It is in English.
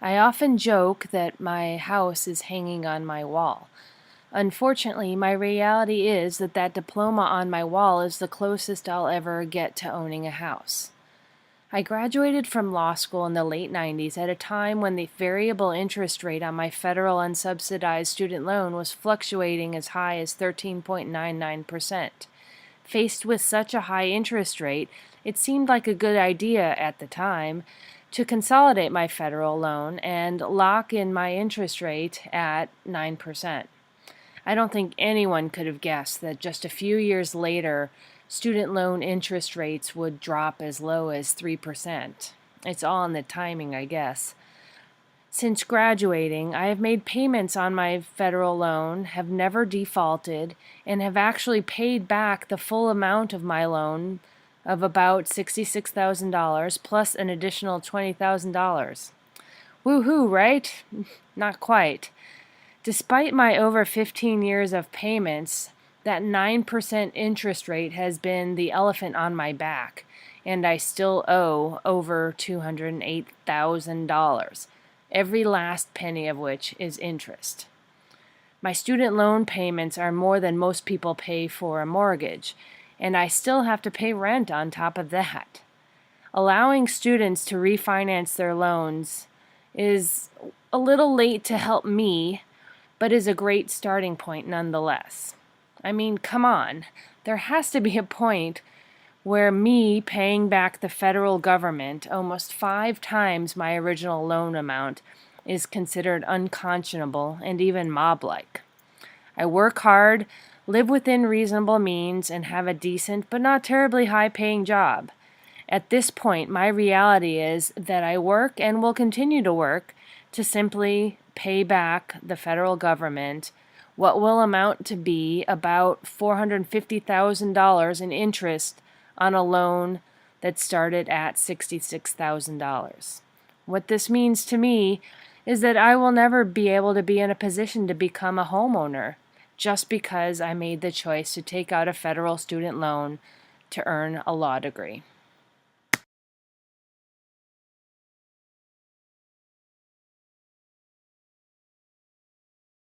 I often joke that my house is hanging on my wall. Unfortunately, my reality is that diploma on my wall is the closest I'll ever get to owning a house. I graduated from law school in the late 90s at a time when the variable interest rate on my federal unsubsidized student loan was fluctuating as high as 13.99%. Faced with such a high interest rate, it seemed like a good idea at the time to consolidate my federal loan and lock in my interest rate at 9%. I don't think anyone could have guessed that just a few years later, student loan interest rates would drop as low as 3%. It's all in the timing, I guess. Since graduating, I have made payments on my federal loan, have never defaulted, and have actually paid back the full amount of my loan of about $66,000 plus an additional $20,000. Woohoo, right? Not quite. Despite my over 15 years of payments, that 9% interest rate has been the elephant on my back, and I still owe over $208,000, every last penny of which is interest. My student loan payments are more than most people pay for a mortgage, and I still have to pay rent on top of that. Allowing students to refinance their loans is a little late to help me, but is a great starting point nonetheless. I mean, come on. There has to be a point where me paying back the federal government almost 5 times my original loan amount is considered unconscionable and even mob-like. I work hard, live within reasonable means, and have a decent but not terribly high-paying job. At this point, my reality is that I work and will continue to work to simply pay back the federal government what will amount to be about $450,000 in interest on a loan that started at $66,000. What this means to me is that I will never be able to be in a position to become a homeowner just because I made the choice to take out a federal student loan to earn a law degree.